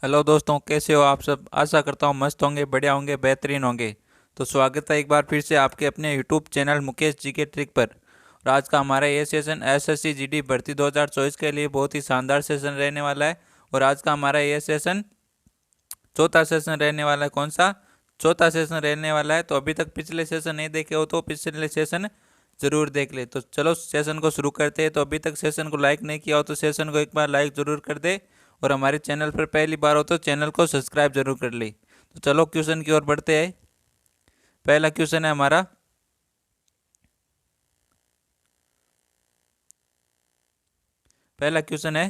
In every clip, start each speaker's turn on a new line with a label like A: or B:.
A: Hello दोस्तों, कैसे हो आप सब। आशा करता हूँ मस्त होंगे, बढ़िया होंगे, बेहतरीन होंगे। तो स्वागत है एक बार फिर से आपके अपने यूट्यूब चैनल मुकेश जी के ट्रिक पर। और आज का हमारा ये सेशन एसएससी जीडी भर्ती 2024 के लिए बहुत ही शानदार सेशन रहने वाला है। और आज का हमारा ये सेशन चौथा सेशन रहने वाला है। कौन सा चौथा सेशन रहने वाला है? तो अभी तक पिछले सेशन नहीं देखे हो तो पिछले सेशन जरूर देख ले। तो चलो सेशन को शुरू करते हैं। तो अभी तक सेशन को लाइक नहीं किया हो तो सेशन को एक बार लाइक जरूर कर दे। और हमारे चैनल पर पहली बार हो तो चैनल को सब्सक्राइब जरूर कर ले। तो चलो क्वेश्चन की ओर बढ़ते हैं। पहला क्वेश्चन है हमारा, पहला क्वेश्चन है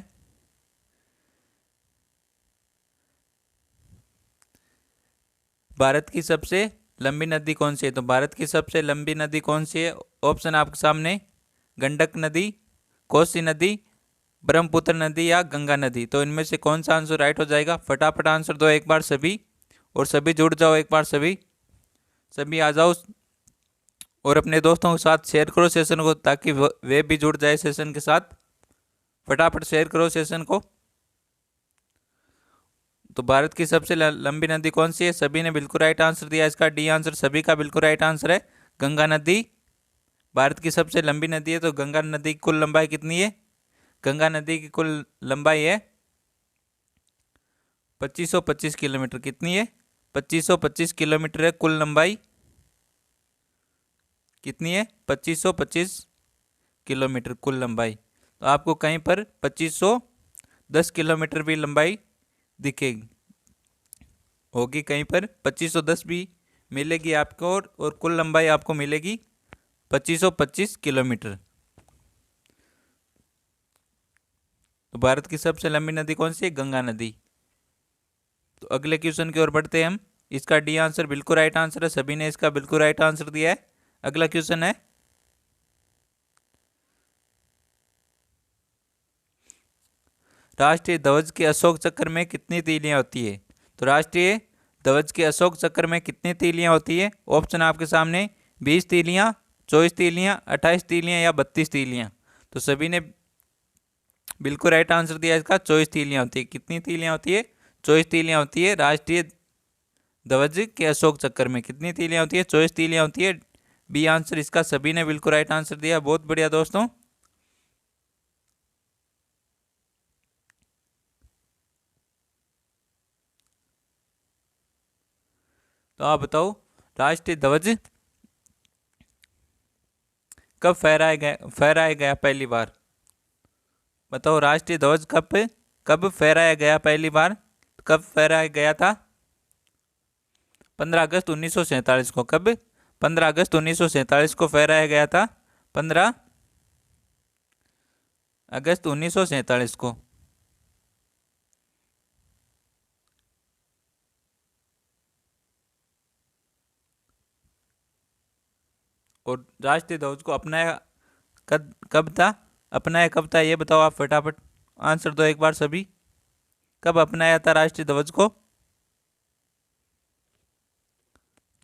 A: भारत की सबसे लंबी नदी कौन सी है? तो भारत की सबसे लंबी नदी कौन सी है? ऑप्शन आपके सामने, गंडक नदी, कोसी नदी, ब्रह्मपुत्र नदी या गंगा नदी। तो इनमें से कौन सा आंसर राइट हो जाएगा? फटाफट आंसर दो एक बार सभी। और सभी जुड़ जाओ एक बार, सभी सभी आ जाओ। और अपने दोस्तों के साथ शेयर करो सेशन को ताकि वे भी जुड़ जाए सेशन के साथ। फटाफट शेयर करो सेशन को। तो भारत की सबसे लंबी नदी कौन सी है? सभी ने बिल्कुल राइट आंसर दिया। इसका डी आंसर सभी का बिल्कुल राइट आंसर है, गंगा नदी भारत की सबसे लंबी नदी है। तो गंगा नदी की कुल लंबाई कितनी है? गंगा नदी की कुल लंबाई है 2525 किलोमीटर। कितनी है? 2525 किलोमीटर है कुल लंबाई। कितनी है? 2525 किलोमीटर कुल लंबाई। तो आपको कहीं पर 2510 किलोमीटर भी लंबाई दिखेगी, होगी कहीं पर 2510 भी मिलेगी आपको। और कुल लंबाई आपको मिलेगी 2525 किलोमीटर। तो भारत की सबसे लंबी नदी कौन सी है? गंगा नदी। तो अगले क्वेश्चन की ओर बढ़ते हैं हम। इसका डी आंसर बिल्कुल राइट आंसर है, सभी ने इसका बिल्कुल राइट आंसर दिया है। अगला क्वेश्चन है, राष्ट्रीय ध्वज के अशोक चक्र में कितनी तीलियां होती है? तो राष्ट्रीय ध्वज के अशोक चक्र में कितनी तीलियां होती है? ऑप्शन आपके सामने, 20 तीलियां, 24 तीलियां, 28 तीलियां या 32 तीलियां। तो सभी ने बिल्कुल राइट आंसर दिया इसका, 24 तीलियां होती है। कितनी तीलियां होती है? 24 तीलियां होती है। राष्ट्रीय ध्वज के अशोक चक्र में कितनी तीलियां होती है? 24 तीलियां होती है। बी आंसर इसका सभी ने बिल्कुल राइट आंसर दिया। बहुत बढ़िया दोस्तों। तो आप बताओ, राष्ट्रीय ध्वज कब फहराया गया पहली बार? बताओ, राष्ट्रीय ध्वज कब कब फहराया गया पहली बार? कब फहराया गया था? 15 अगस्त 1947 को। कब? 15 अगस्त 1947 को फहराया गया था। 15 अगस्त 1947 को। और राष्ट्रीय ध्वज को अपनाया कब कब था? अपनाया कब था ये बताओ आप फटाफट। आंसर दो एक बार सभी। कब अपनाया था राष्ट्रीय ध्वज को?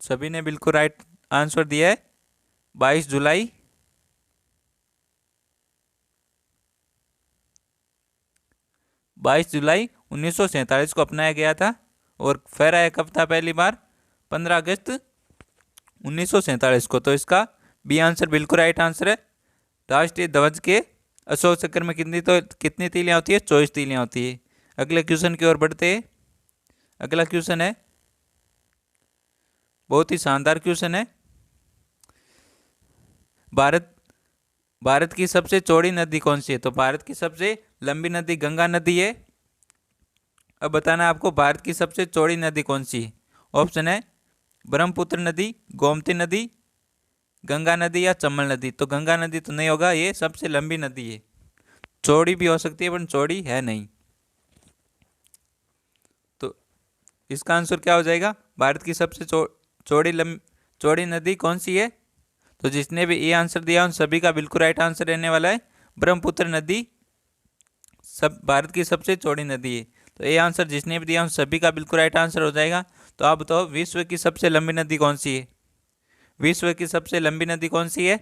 A: सभी ने बिल्कुल राइट आंसर दिया है, 22 जुलाई। 22 जुलाई 1947 को अपनाया गया था। और फहराया कब था पहली बार? 15 अगस्त 1947 को। तो इसका बी आंसर बिल्कुल राइट आंसर है। राष्ट्रीय ध्वज के अशोक चक्र में कितनी तीलियां होती है? 24 तीलियां होती है। अगले क्वेश्चन की ओर बढ़ते हैं। अगला क्वेश्चन है, बहुत ही शानदार क्वेश्चन है। भारत भारत की सबसे चौड़ी नदी कौन सी है? तो भारत की सबसे लंबी नदी गंगा नदी है। अब बताना है आपको भारत की सबसे चौड़ी नदी कौन सी है। ऑप्शन है, ब्रह्मपुत्र नदी, गोमती नदी, गंगा नदी या चंबल नदी। तो गंगा नदी तो नहीं होगा, ये सबसे लंबी नदी है। चौड़ी भी हो सकती है पर चौड़ी है नहीं। तो इसका आंसर क्या हो जाएगा? भारत की सबसे चौड़ी नदी कौन सी है? तो जिसने भी ये आंसर दिया उन सभी का बिल्कुल राइट आंसर रहने वाला है, ब्रह्मपुत्र नदी सब भारत की सबसे चौड़ी नदी है। तो ये आंसर जिसने भी दिया उन सभी का बिल्कुल राइट आंसर हो जाएगा। तो आप बताओ, विश्व की सबसे लंबी नदी कौन सी है? विश्व की सबसे लंबी नदी कौन सी है?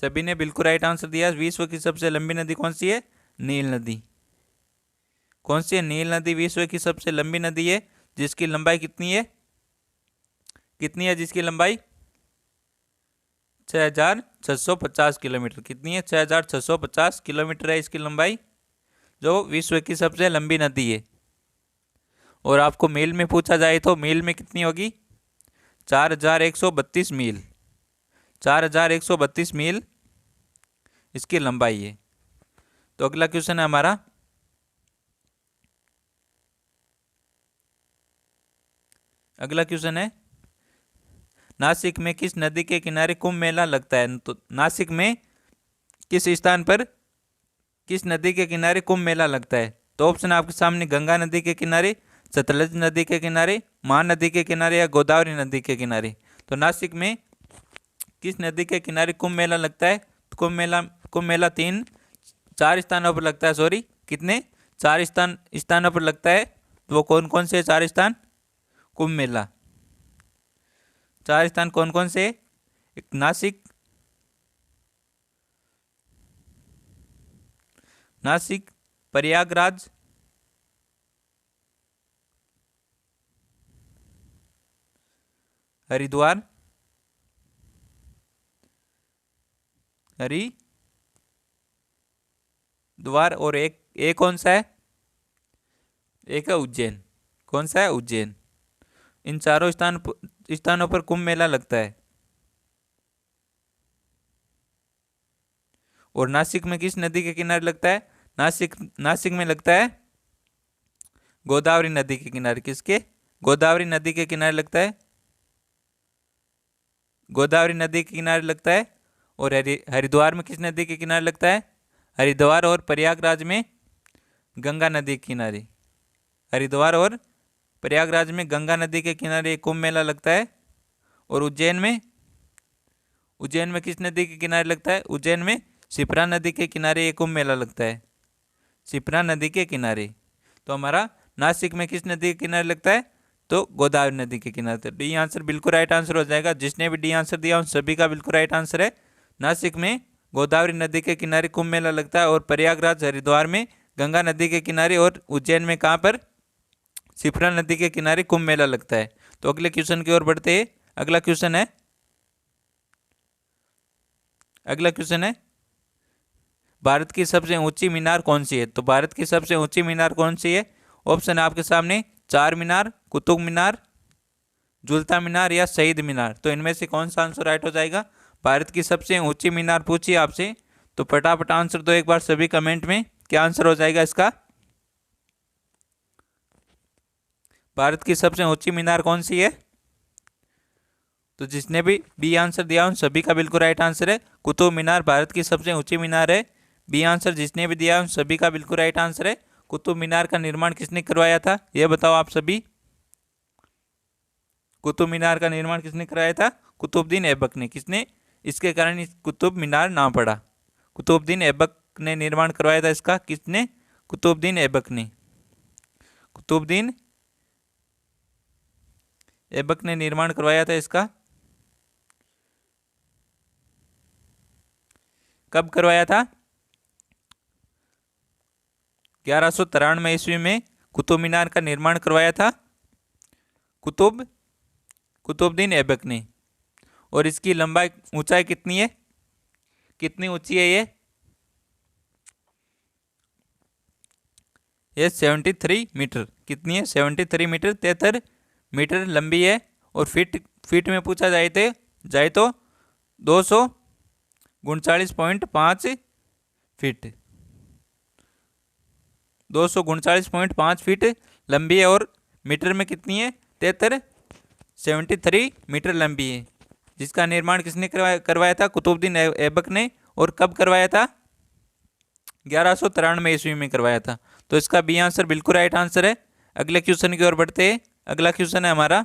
A: सभी ने बिल्कुल राइट आंसर दिया। विश्व की सबसे लंबी नदी कौन सी है? नील नदी। कौन सी है? नील नदी विश्व की सबसे लंबी नदी है, जिसकी लंबाई कितनी है? कितनी है जिसकी लंबाई? 6,650 किलोमीटर। कितनी है? 6,650 किलोमीटर है इसकी लंबाई, जो विश्व की सबसे लंबी नदी है। और आपको मील में पूछा जाए तो मील में कितनी होगी? 4,132 मील। 4,132 मील इसकी लंबाई है। तो अगला क्वेश्चन है हमारा, अगला क्वेश्चन है, नासिक में किस नदी के किनारे कुंभ मेला लगता है? तो नासिक में किस स्थान पर, किस नदी के किनारे कुंभ मेला लगता है? तो ऑप्शन आपके सामने, गंगा नदी के किनारे, सतलज नदी के किनारे, महानदी के किनारे या गोदावरी नदी के किनारे। तो नासिक में किस नदी के किनारे कुंभ मेला लगता है? तो कुंभ मेला चार स्थानों पर लगता है। सॉरी, कितने? 4 स्थानों पर लगता है। तो वो कौन कौन से 4 स्थान? कुंभ मेला 4 स्थान कौन कौन से? एक नासिक, प्रयागराज, हरिद्वार और एक कौन सा है? एक है उज्जैन। कौन सा है? उज्जैन। इन चारों स्थानों पर कुंभ मेला लगता है। और नासिक में किस नदी के किनारे लगता है? नासिक में लगता है गोदावरी नदी के किनारे। किसके? गोदावरी नदी के किनारे लगता है। गोदावरी नदी के किनारे लगता है। और हरिद्वार में किस नदी के किनारे लगता है? हरिद्वार और प्रयागराज में गंगा नदी के किनारे। हरिद्वार और प्रयागराज में गंगा नदी के किनारे कुंभ मेला लगता है। और उज्जैन में किस नदी के किनारे लगता है? उज्जैन में शिप्रा नदी के किनारे ये कुंभ मेला लगता है। शिप्रा नदी के किनारे। तो हमारा नासिक में किस नदी के किनारे लगता है? तो गोदावरी नदी के किनारे। तो डी आंसर बिल्कुल राइट आंसर हो जाएगा। जिसने भी डी आंसर दिया उन सभी का बिल्कुल राइट आंसर है। नासिक में गोदावरी नदी के किनारे कुंभ मेला लगता है। और प्रयागराज, हरिद्वार में गंगा नदी के किनारे। और उज्जैन में कहाँ पर? शिप्रा नदी के किनारे कुंभ मेला लगता है। तो अगले क्वेश्चन की ओर बढ़ते हैं। अगला क्वेश्चन है, भारत की सबसे ऊंची मीनार कौन सी है? तो भारत की सबसे ऊंची मीनार कौन सी है? ऑप्शन है आपके सामने, चार मीनार, कुतुब मीनार, झुलता मीनार या शहीद मीनार। तो इनमें से कौन सा आंसर राइट हो जाएगा? भारत की सबसे ऊंची मीनार पूछी आपसे, तो फटाफट आंसर दो एक बार सभी कमेंट में। क्या आंसर हो जाएगा इसका? भारत की सबसे ऊंची मीनार कौन सी है? तो जिसने भी बी आंसर दिया उन सभी का बिल्कुल राइट आंसर है, कुतुब मीनार भारत की सबसे ऊंची मीनार है। बी आंसर जिसने भी दिया उन सभी का बिल्कुल राइट आंसर है। कुतुब मीनार का निर्माण किसने करवाया था? यह बताओ आप सभी। कुतुब मीनार का निर्माण किसने कराया था? कुतुबुद्दीन ऐबक ने। किसने? इसके कारण इस कुतुब मीनार नाम पड़ा। कुतुबुद्दीन ऐबक ने निर्माण करवाया था इसका। किसने? कुतुबुद्दीन ऐबक ने। कुतुबुद्दीन ऐबक ने निर्माण करवाया था इसका। कब करवाया था? 1193 ईस्वी में कुतुब मीनार का निर्माण करवाया था कुतुबुद्दीन ऐबक ने। और इसकी लंबाई, ऊंचाई कितनी है? कितनी ऊंची है ये 73 मीटर। कितनी है? 73 मीटर, 73 मीटर लंबी है। और फीट में पूछा जाए तो 239.5 फीट, 239.5 फीट लंबी है। और मीटर में कितनी है? 73 मीटर लंबी है। जिसका निर्माण किसने करवाया था? कुतुबुद्दीन ऐबक ने। और कब करवाया था? 1193 ईस्वी में करवाया था। तो इसका बी आंसर बिल्कुल राइट आंसर है। अगले क्वेश्चन की ओर बढ़ते हैं। अगला क्वेश्चन है हमारा,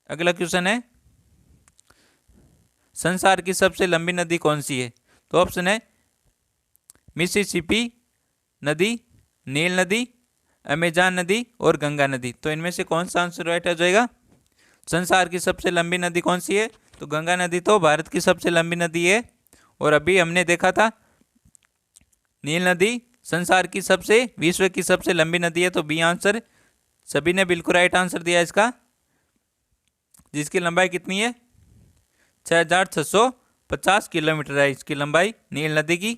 A: अगला क्वेश्चन है, संसार की सबसे लंबी नदी कौन सी है? तो ऑप्शन है मिसिसिपी नदी, नील नदी, अमेजान नदी और गंगा नदी। तो इनमें से कौन सा आंसर राइट हो जाएगा? संसार की सबसे लंबी नदी कौन सी है? तो गंगा नदी तो भारत की सबसे लंबी नदी है। और अभी हमने देखा था नील नदी संसार की सबसे, विश्व की सबसे लंबी नदी है? तो बी आंसर, सभी ने बिल्कुल राइट आंसर दिया इसका, जिसकी लंबाई कितनी है? 6,650 किलोमीटर है इसकी लंबाई। नील नदी की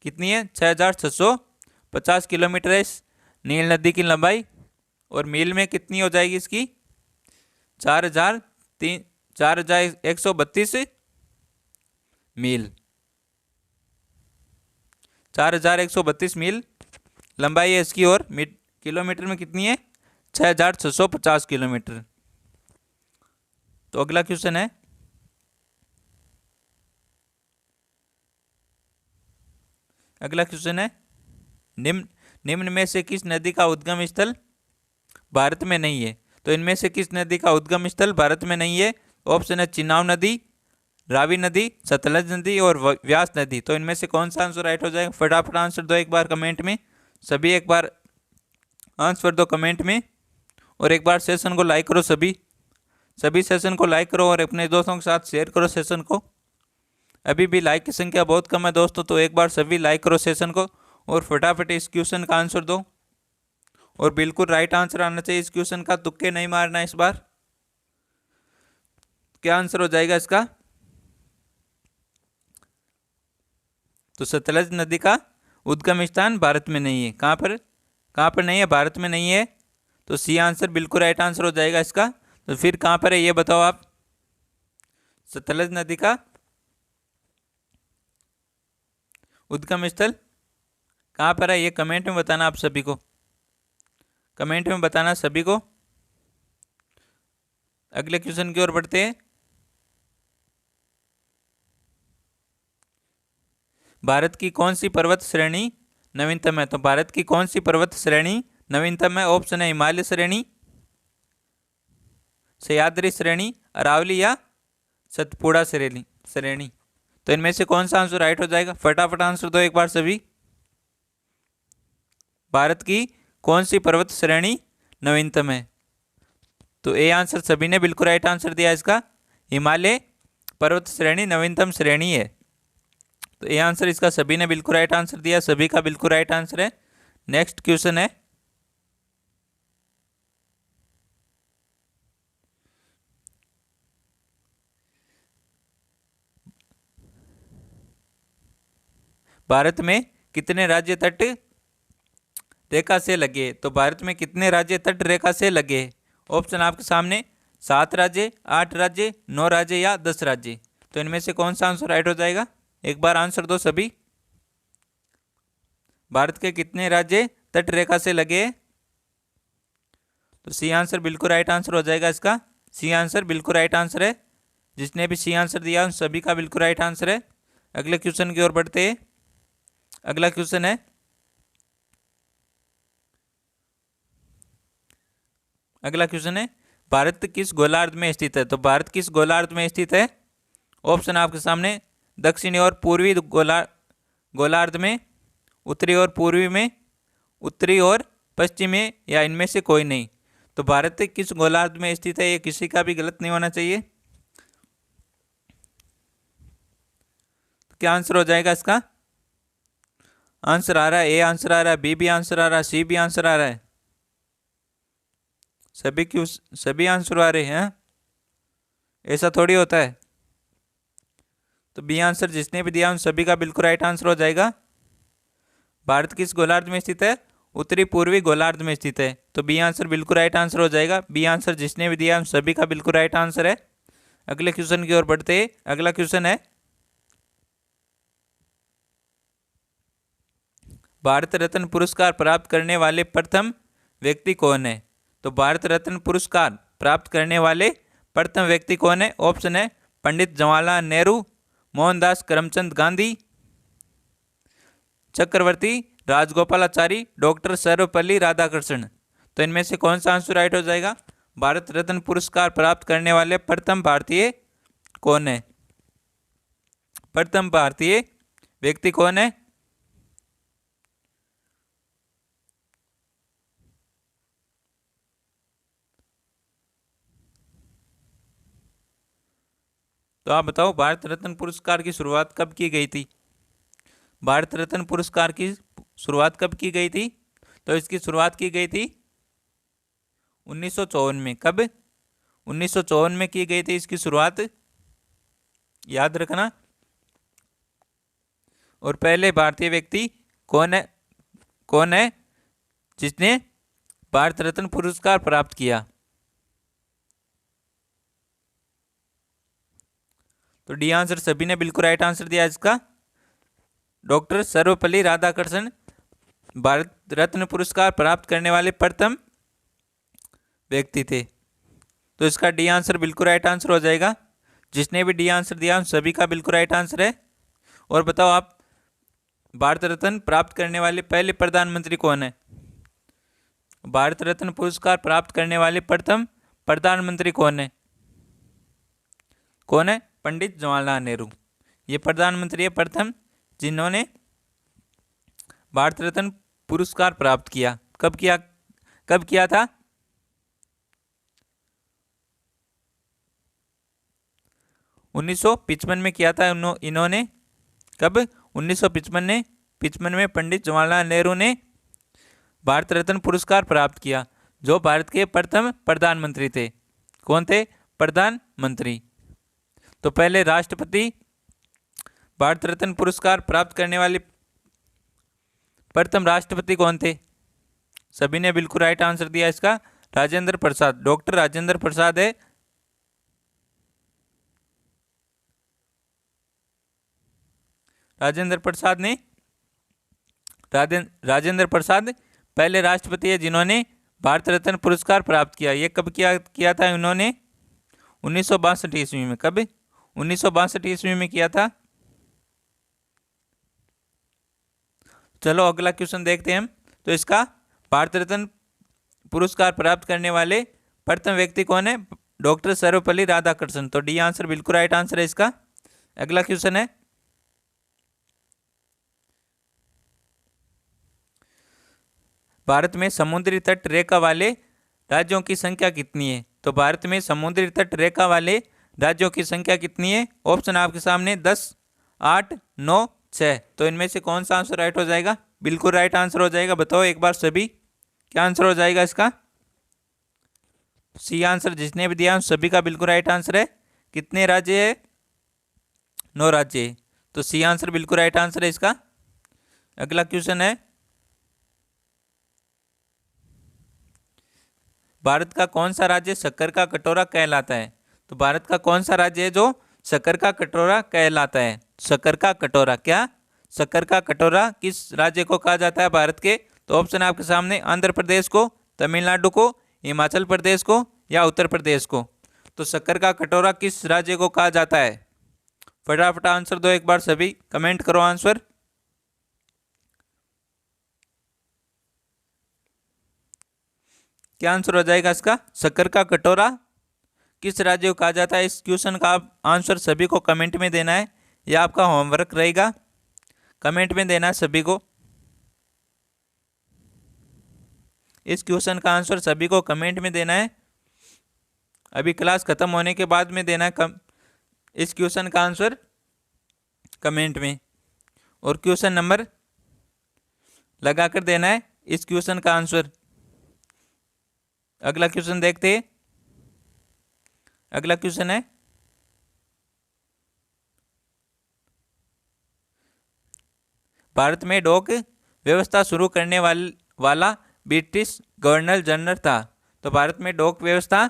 A: कितनी है? 6,650 किलोमीटर है इस नील नदी की लंबाई। और मील में कितनी हो जाएगी इसकी? 4,132 मील। 4,132 मील लंबाई है इसकी। और किलोमीटर में कितनी है? 6,650 किलोमीटर। तो अगला क्वेश्चन है, निम्न में से किस नदी का उद्गम स्थल भारत में नहीं है? तो इनमें से किस नदी का उद्गम स्थल भारत में नहीं है? ऑप्शन है चिनाब नदी, रावी नदी, सतलज नदी और व्यास नदी। तो इनमें से कौन सा आंसर राइट हो जाएगा? फटाफट आंसर दो एक बार कमेंट में, सभी एक बार आंसर दो कमेंट में। और एक बार सेशन को लाइक करो, सभी सेशन को लाइक करो और अपने दोस्तों के साथ शेयर करो सेशन को। अभी भी लाइक की संख्या बहुत कम है दोस्तों, तो एक बार सभी लाइक करो सेशन को और फटाफट इस क्वेश्चन का आंसर दो। और बिल्कुल राइट आंसर आना चाहिए इस क्वेश्चन का, तुक्के नहीं मारना इस बार। क्या आंसर हो जाएगा इसका? तो सतलज नदी का उद्गम स्थान भारत में नहीं है। कहाँ पर नहीं है? भारत में नहीं है। तो सी आंसर बिल्कुल राइट आंसर हो जाएगा इसका। तो फिर कहाँ पर है ये बताओ आप? सतलज नदी का उद्गम स्थल कहाँ पर है ये कमेंट में बताना आप सभी को, कमेंट में बताना सभी को। अगले क्वेश्चन की ओर बढ़ते हैं। भारत की कौन सी पर्वत श्रेणी नवीनतम है? तो भारत की कौन सी पर्वत श्रेणी नवीनतम है? ऑप्शन है हिमालय श्रेणी, सह्याद्री श्रेणी, अरावली या सतपुड़ा श्रेणी। तो इनमें से कौन सा आंसर राइट हो जाएगा? फटाफट आंसर दो एक बार सभी। भारत की कौन सी पर्वत श्रेणी नवीनतम है? तो ए आंसर सभी ने बिल्कुल राइट आंसर दिया इसका, हिमालय पर्वत श्रेणी नवीनतम श्रेणी है। तो ए आंसर इसका सभी ने बिल्कुल राइट आंसर दिया, सभी का बिल्कुल राइट आंसर है। नेक्स्ट क्वेश्चन है, भारत में कितने राज्य तट रेखा से लगे? तो भारत में कितने राज्य तट रेखा से लगे? ऑप्शन आपके सामने, 7 राज्य, 8 राज्य, 9 राज्य या 10 राज्य। तो इनमें से कौन सा आंसर राइट हो जाएगा? एक बार आंसर दो सभी। भारत के कितने राज्य तट रेखा से लगे? तो सी आंसर बिल्कुल राइट आंसर हो जाएगा इसका, सी आंसर बिल्कुल राइट आंसर है। जिसने भी सी आंसर दिया उन सभी का बिल्कुल राइट आंसर है। अगले क्वेश्चन की ओर बढ़ते हैं। अगला क्वेश्चन है, भारत किस गोलार्ध में स्थित है? तो भारत किस गोलार्ध में स्थित है? ऑप्शन आपके सामने, दक्षिणी और पूर्वी गोलार्ध में, उत्तरी और पूर्वी में, उत्तरी और पश्चिम में, या इनमें से कोई नहीं। तो भारत किस गोलार्ध में स्थित है? ये किसी का भी गलत नहीं होना चाहिए। तो क्या आंसर हो जाएगा इसका? आंसर आ रहा है, ए आंसर आ रहा है, बी भी आंसर आ रहा है, सी भी आंसर आ रहा है, सभी आंसर आ रहे हैं। ऐसा थोड़ी होता है। तो बी आंसर जिसने भी दिया उन सभी का बिल्कुल राइट आंसर हो जाएगा। भारत किस गोलार्ध में स्थित है? उत्तरी पूर्वी गोलार्ध में स्थित है। तो बी आंसर बिल्कुल राइट आंसर हो जाएगा। बी आंसर जिसने भी दिया उन सभी का बिल्कुल राइट आंसर है। अगले क्वेश्चन की ओर बढ़ते हैं। अगला क्वेश्चन है, भारत रत्न पुरस्कार प्राप्त करने वाले प्रथम व्यक्ति कौन है? तो भारत रत्न पुरस्कार प्राप्त करने वाले प्रथम व्यक्ति कौन है? ऑप्शन है पंडित जवाहरलाल नेहरू, मोहनदास करमचंद गांधी, चक्रवर्ती राजगोपालाचारी, डॉक्टर सर्वपल्ली राधाकृष्णन। तो इनमें से कौन सा आंसर राइट हो जाएगा? भारत रत्न पुरस्कार प्राप्त करने वाले प्रथम भारतीय कौन है? प्रथम भारतीय व्यक्ति कौन है? तो आप बताओ, भारत रत्न पुरस्कार की शुरुआत कब की गई थी? भारत रत्न पुरस्कार की शुरुआत कब की गई थी? तो इसकी शुरुआत की गई थी 1954 में। कब? 1954 में की गई थी इसकी शुरुआत, याद रखना। और पहले भारतीय व्यक्ति कौन है? कौन है जिसने भारत रत्न पुरस्कार प्राप्त किया? तो डी आंसर सभी ने बिल्कुल राइट आंसर दिया इसका। डॉक्टर सर्वपल्ली राधाकृष्णन भारत रत्न पुरस्कार प्राप्त करने वाले प्रथम व्यक्ति थे। तो इसका डी आंसर बिल्कुल राइट आंसर हो जाएगा। जिसने भी डी आंसर दिया उन सभी का बिल्कुल राइट आंसर है। और बताओ आप, भारत रत्न प्राप्त करने वाले पहले प्रधानमंत्री कौन है? भारत रत्न पुरस्कार प्राप्त करने वाले प्रथम प्रधानमंत्री कौन है? कौन है? पंडित जवाहरलाल नेहरू। ये प्रधानमंत्री है प्रथम जिन्होंने भारत रत्न पुरस्कार प्राप्त किया। कब किया? कब किया था? 1955 में किया था इन्होंने। कब? 1955 में पंडित जवाहरलाल नेहरू ने भारत रत्न पुरस्कार प्राप्त किया, जो भारत के प्रथम प्रधानमंत्री थे। कौन थे? प्रधानमंत्री। तो पहले राष्ट्रपति भारत रत्न पुरस्कार प्राप्त करने वाले प्रथम राष्ट्रपति कौन थे? सभी ने बिल्कुल राइट आंसर दिया इसका। राजेंद्र प्रसाद, डॉक्टर राजेंद्र प्रसाद है। राजेंद्र प्रसाद पहले राष्ट्रपति है जिन्होंने भारत रत्न पुरस्कार प्राप्त किया। ये कब किया था इन्होंने? 1962 ईस्वी में। कब? 1962 ईस्वी में किया था। चलो अगला क्वेश्चन देखते हैं हम। तो इसका भारत रत्न पुरस्कार प्राप्त करने वाले प्रथम व्यक्ति कौन है? डॉक्टर सर्वपल्ली राधाकृष्णन। तो डी आंसर बिल्कुल राइट आंसर है इसका। अगला क्वेश्चन है, भारत में समुद्री तट रेखा वाले राज्यों की संख्या कितनी है? तो भारत में समुद्री तट रेखा वाले राज्यों की संख्या कितनी है? ऑप्शन आपके सामने 10, 8, 9, 6। तो इनमें से कौन सा आंसर राइट हो जाएगा? बिल्कुल राइट आंसर हो जाएगा। बताओ एक बार सभी, क्या आंसर हो जाएगा इसका? सी आंसर जिसने भी दिया सभी का बिल्कुल राइट आंसर है। कितने राज्य है? 9 राज्य है। तो सी आंसर बिल्कुल राइट आंसर है इसका। अगला क्वेश्चन है, भारत का कौन सा राज्य शक्कर का कटोरा कहलाता है? तो भारत का कौन सा राज्य है जो शक्कर का कटोरा कहलाता है? शक्कर का कटोरा, क्या शक्कर का कटोरा किस राज्य को कहा जाता है भारत के? तो ऑप्शन आपके सामने, आंध्र प्रदेश को, तमिलनाडु को, हिमाचल प्रदेश को या उत्तर प्रदेश को। तो शक्कर का कटोरा किस राज्य को कहा जाता है? फटाफट आंसर दो एक बार सभी, कमेंट करो आंसर। क्या आंसर हो जाएगा इसका? शक्कर का कटोरा किस राज्य को कहा जाता है? इस क्वेश्चन का आप आंसर सभी को कमेंट में देना है। यह आपका होमवर्क रहेगा, कमेंट में देना है सभी को। इस क्वेश्चन का आंसर सभी को कमेंट में देना है। अभी क्लास खत्म होने के बाद में देना है इस क्वेश्चन का आंसर कमेंट में, और क्वेश्चन नंबर लगाकर देना है इस क्वेश्चन का आंसर। अगला क्वेश्चन देखते हैं। अगला क्वेश्चन है, भारत में डाक व्यवस्था शुरू करने वाला ब्रिटिश गवर्नर जनरल था। तो भारत में डाक व्यवस्था,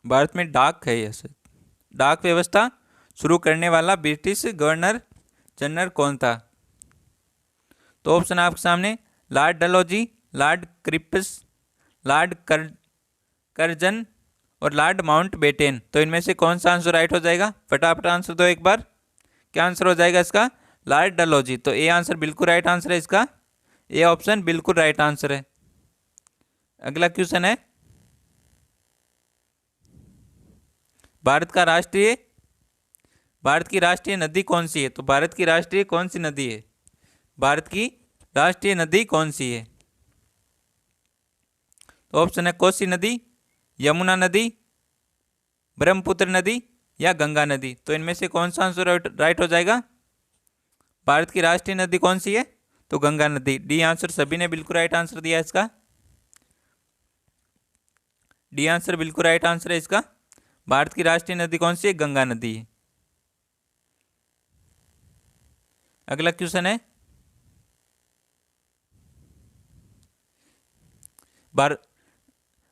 A: भारत में डाक है, ऐसे डाक व्यवस्था शुरू करने वाला ब्रिटिश गवर्नर जनरल कौन था? तो ऑप्शन आपके सामने, Lord Dalhousie, Lord Cripps, Lord Curzon और लॉर्ड माउंटबेटन। तो इनमें से कौन सा आंसर राइट हो जाएगा? फटाफट आंसर दो एक बार। क्या आंसर हो जाएगा इसका? लॉर्ड डलहौजी। तो ए आंसर बिल्कुल राइट आंसर है इसका। ए ऑप्शन बिल्कुल राइट आंसर है। अगला क्वेश्चन है, भारत की राष्ट्रीय नदी कौन सी है? तो भारत की राष्ट्रीय कौन सी नदी है? भारत की राष्ट्रीय नदी कौन सी है? तो ऑप्शन है कोसी नदी, यमुना नदी, ब्रह्मपुत्र नदी या गंगा नदी। तो इनमें से कौन सा आंसर राइट हो जाएगा? भारत की राष्ट्रीय नदी कौन सी है? तो गंगा नदी। डी आंसर, सभी ने बिल्कुल राइट आंसर दिया इसका। डी आंसर बिल्कुल राइट आंसर है इसका। भारत की राष्ट्रीय नदी कौन सी है? गंगा नदी है। अगला क्वेश्चन है,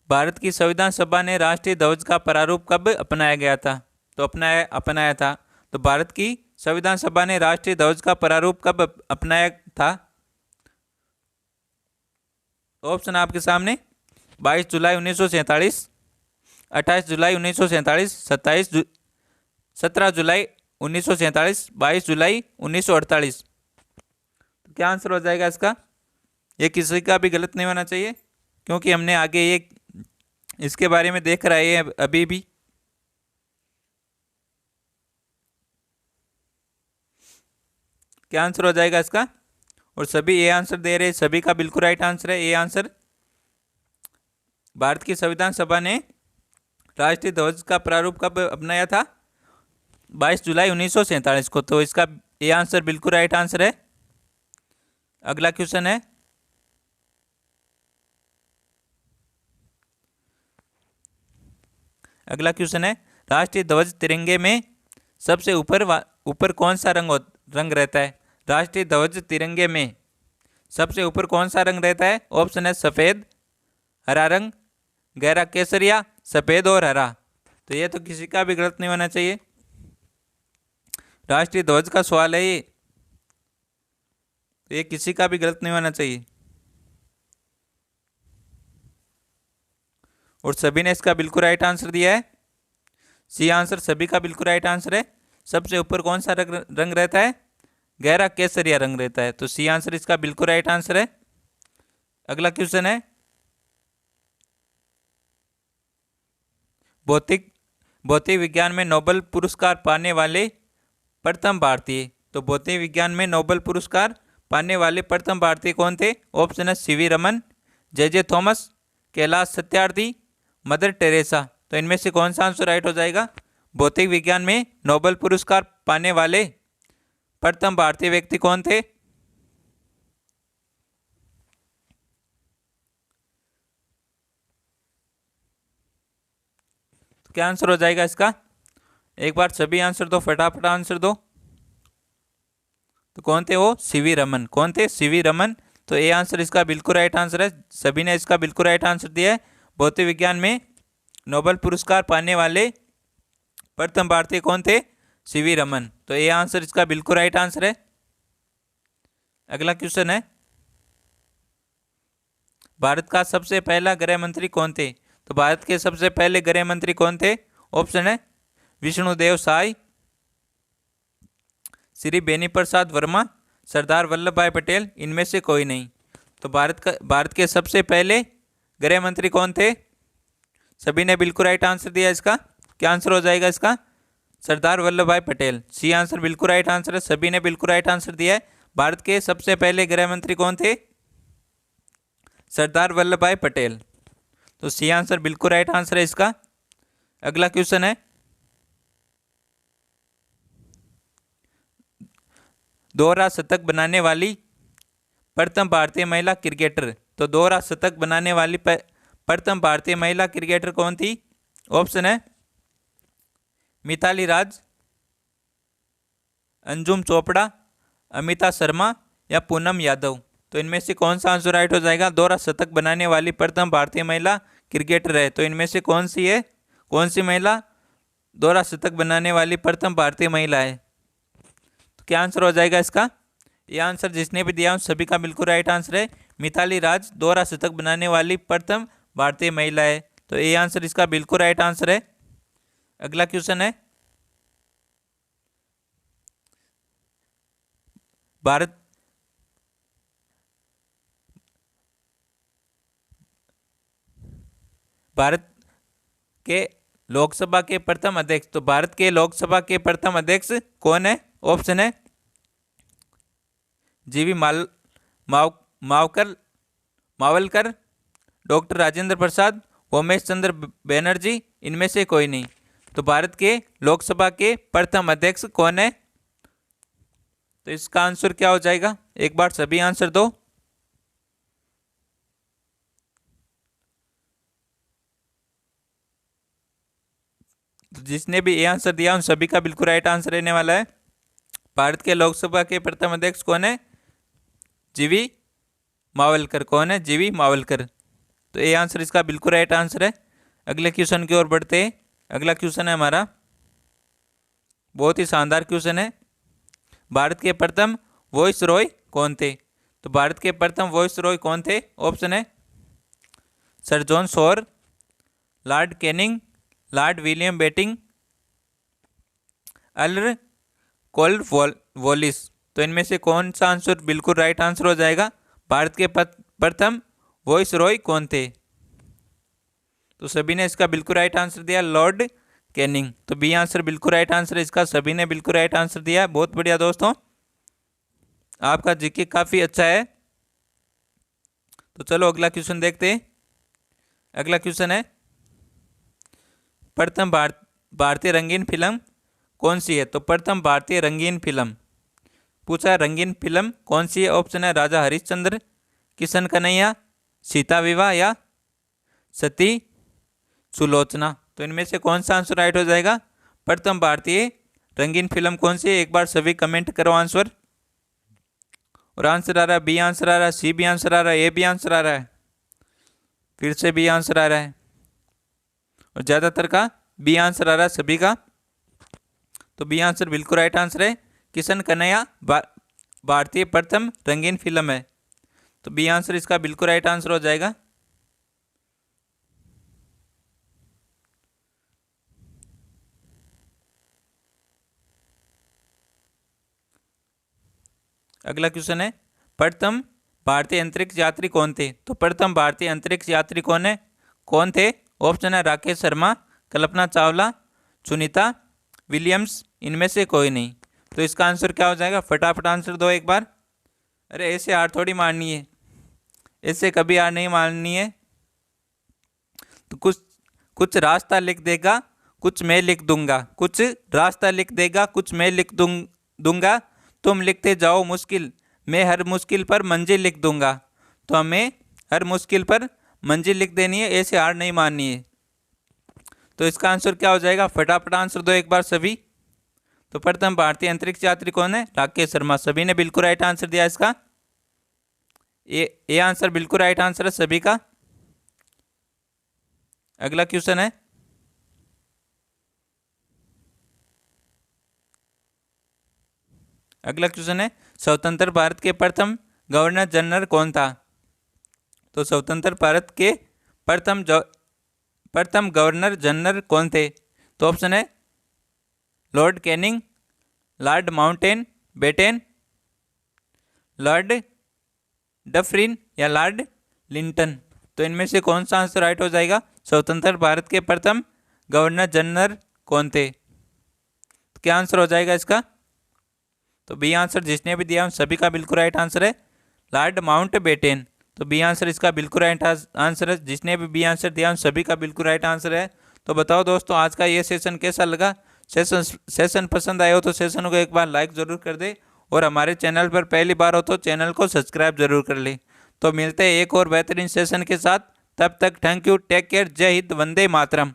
A: भारत की संविधान सभा ने राष्ट्रीय ध्वज का प्रारूप कब अपनाया गया था? तो अपनाया था। तो भारत की संविधान सभा ने राष्ट्रीय ध्वज का प्रारूप कब अपनाया था? ऑप्शन आपके सामने, 22 जुलाई 1947, 28 जुलाई 1947, 17 जुलाई 1947, 22 जुलाई 1948। तो क्या आंसर हो जाएगा इसका? ये किसी का भी गलत नहीं होना चाहिए, क्योंकि हमने आगे ये इसके बारे में देख रहे हैं अभी भी। क्या आंसर हो जाएगा इसका? और सभी ए आंसर दे रहे हैं, सभी का बिल्कुल राइट आंसर है ए आंसर। भारत की संविधान सभा ने राष्ट्रीय ध्वज का प्रारूप कब अपनाया था? 22 जुलाई 1947 को। तो इसका ए आंसर बिल्कुल राइट आंसर है। अगला क्वेश्चन है, राष्ट्रीय ध्वज तिरंगे में सबसे ऊपर कौन सा रंग रहता है? राष्ट्रीय ध्वज तिरंगे में सबसे ऊपर कौन सा रंग रहता है? ऑप्शन है सफेद, हरा रंग, गहरा केसरिया, सफेद और हरा। तो ये तो किसी का भी गलत नहीं होना चाहिए। राष्ट्रीय ध्वज का सवाल है ये, तो ये किसी का भी गलत नहीं होना चाहिए। और सभी ने इसका बिल्कुल राइट आंसर दिया है। सी आंसर सभी का बिल्कुल राइट आंसर है। सबसे ऊपर कौन सा रंग रहता है? गहरा केसरिया रंग रहता है। तो सी आंसर इसका बिल्कुल राइट आंसर है। अगला क्वेश्चन है, भौतिक विज्ञान में नोबेल पुरस्कार पाने वाले प्रथम भारतीय। तो भौतिक विज्ञान में नोबेल पुरस्कार पाने वाले प्रथम भारतीय कौन थे? ऑप्शन है CV Raman, J Thomas, Kailash Satyarthi, Mother Teresa. तो इनमें से कौन सा आंसर राइट हो जाएगा? भौतिक विज्ञान में नोबेल पुरस्कार पाने वाले प्रथम भारतीय व्यक्ति कौन थे? तो क्या आंसर हो जाएगा इसका? एक बार सभी आंसर दो, फटाफट आंसर दो। तो कौन थे वो? सीवी रमन। कौन थे? सीवी रमन। तो ए आंसर इसका बिल्कुल राइट आंसर है। सभी ने इसका बिल्कुल राइट आंसर दिया है। भौतिक विज्ञान में नोबेल पुरस्कार पाने वाले प्रथम भारतीय कौन थे? सीवी रमन। तो ए आंसर इसका बिल्कुल राइट आंसर है। अगला क्वेश्चन है, भारत का सबसे पहला गृह मंत्री कौन थे? तो भारत के सबसे पहले गृह मंत्री कौन थे? ऑप्शन है विष्णुदेव साय, श्री बेनी प्रसाद वर्मा, सरदार वल्लभ भाई पटेल, इनमें से कोई नहीं। तो भारत के सबसे पहले गृह मंत्री कौन थे? सभी ने बिल्कुल राइट आंसर दिया। इसका क्या आंसर हो जाएगा इसका? सरदार वल्लभ भाई पटेल। सी आंसर बिल्कुल राइट आंसर है। सभी ने बिल्कुल राइट आंसर दिया है। भारत के सबसे पहले गृह मंत्री कौन थे? सरदार वल्लभ भाई पटेल। तो सी आंसर बिल्कुल राइट आंसर है इसका। अगला क्वेश्चन है, दोहरा शतक बनाने वाली प्रथम भारतीय महिला क्रिकेटर। तो दोहरा शतक बनाने वाली प्रथम भारतीय महिला क्रिकेटर कौन थी? ऑप्शन है मिताली राज, अंजुम चोपड़ा, अमिता शर्मा या पूनम यादव। तो इनमें से कौन सा आंसर राइट हो जाएगा? दोहरा शतक बनाने वाली प्रथम भारतीय महिला क्रिकेटर है। तो इनमें से कौन सी है? कौन सी महिला दोहरा शतक बनाने वाली प्रथम भारतीय महिला है? तो क्या आंसर हो जाएगा इसका? ये आंसर जिसने भी दिया सभी का बिल्कुल राइट आंसर है। मिताली राज दोहरा शतक बनाने वाली प्रथम भारतीय महिला है। तो ये आंसर इसका बिल्कुल राइट आंसर है। अगला क्वेश्चन है, भारत के लोकसभा के प्रथम अध्यक्ष। तो भारत के लोकसभा के प्रथम अध्यक्ष कौन है? ऑप्शन है जीवी मावलकर, डॉक्टर राजेंद्र प्रसाद, उमेश चंद्र बनर्जी, इनमें से कोई नहीं। तो भारत के लोकसभा के प्रथम अध्यक्ष कौन है? तो इसका आंसर क्या हो जाएगा, एक बार सभी आंसर दो। तो जिसने भी ए आंसर दिया उन सभी का बिल्कुल राइट आंसर रहने वाला है। भारत के लोकसभा के प्रथम अध्यक्ष कौन है, जीवी मावलकर। कौन है, जीवी मावलकर। तो ए आंसर इसका बिल्कुल राइट आंसर है। अगले क्वेश्चन की ओर बढ़ते हैं। अगला क्वेश्चन है हमारा, बहुत ही शानदार क्वेश्चन है। भारत के प्रथम वॉइस रॉय कौन थे। तो भारत के प्रथम वॉइस रॉय कौन थे, ऑप्शन है sir John Shore, Lord Canning, Lord William Bentinck, Lord Cornwallis. तो इनमें से कौन सा आंसर बिल्कुल राइट आंसर हो जाएगा, भारत के प्रथम वॉइस रॉय कौन थे। तो सभी ने इसका बिल्कुल राइट आंसर दिया, लॉर्ड कैनिंग। तो बी आंसर बिल्कुल राइट आंसर है इसका, सभी ने बिल्कुल राइट आंसर दिया। बहुत बढ़िया दोस्तों, आपका जीके काफ़ी अच्छा है। तो चलो अगला क्वेश्चन देखते हैं। अगला क्वेश्चन है, प्रथम भारतीय रंगीन फिल्म कौन सी है। तो प्रथम भारतीय रंगीन फिल्म पूछा, रंगीन फिल्म कौन सी है। ऑप्शन है राजा हरिश्चंद्र, किशन कन्हैया, सीता विवाह या सती सुलोचना। तो इनमें से कौन सा आंसर राइट हो जाएगा, प्रथम भारतीय रंगीन फिल्म कौन सी है। एक बार सभी कमेंट करो आंसर। और आंसर आ रहा है, बी आंसर आ रहा है, सी भी आंसर आ रहा है, ए भी आंसर आ रहा है, फिर से बी आंसर आ रहा है, और ज़्यादातर का बी आंसर आ रहा है सभी का। तो बी आंसर बिल्कुल राइट आंसर है, किशन कन्हैया भारतीय प्रथम रंगीन फिल्म है। तो बी आंसर इसका बिल्कुल राइट आंसर हो जाएगा। अगला क्वेश्चन है, प्रथम भारतीय अंतरिक्ष यात्री कौन थे। तो प्रथम भारतीय अंतरिक्ष यात्री कौन थे। ऑप्शन है राकेश शर्मा, कल्पना चावला, सुनीता विलियम्स, इनमें से कोई नहीं। तो इसका आंसर क्या हो जाएगा, फटाफट आंसर दो एक बार। अरे ऐसे हार थोड़ी मारनी है, ऐसे कभी हार नहीं मारनी है। तो कुछ रास्ता लिख देगा, कुछ मैं लिख दूंगा, कुछ रास्ता लिख देगा, कुछ मैं लिख दूंगा, तुम लिखते जाओ मुश्किल, मैं हर मुश्किल पर मंजिल लिख दूंगा। तो हमें हर मुश्किल पर मंजिल लिख देनी है, ऐसे हार नहीं माननी है। तो इसका आंसर क्या हो जाएगा, फटाफट आंसर दो एक बार सभी। तो प्रथम भारतीय अंतरिक्ष यात्री कौन है, राकेश शर्मा। सभी ने बिल्कुल राइट आंसर दिया इसका, ये आंसर बिल्कुल राइट आंसर है सभी का। अगला क्वेश्चन है, अगला क्वेश्चन है, स्वतंत्र भारत के प्रथम गवर्नर जनरल कौन था। तो स्वतंत्र भारत के प्रथम गवर्नर जनरल कौन थे। तो ऑप्शन है Lord Canning, Lord mountain Batten, Lord Dufferin या लॉर्ड लिंटन। तो इनमें से कौन सा आंसर राइट हो जाएगा, स्वतंत्र भारत के प्रथम गवर्नर जनरल कौन थे। तो क्या आंसर हो जाएगा इसका, तो बी आंसर जिसने भी दिया उन सभी का बिल्कुल राइट आंसर है, लॉर्ड माउंट बेटेन। तो बी आंसर इसका बिल्कुल राइट आंसर है, जिसने भी बी आंसर दिया उन सभी का बिल्कुल राइट आंसर है। तो बताओ दोस्तों, आज का ये सेशन कैसा लगा। सेशन पसंद आया हो तो सेशन को एक बार लाइक ज़रूर कर दे, और हमारे चैनल पर पहली बार हो तो चैनल को सब्सक्राइब जरूर कर ले। तो मिलते हैं एक और बेहतरीन सेशन के साथ, तब तक थैंक यू, टेक केयर, जय हिंद, वंदे मातरम।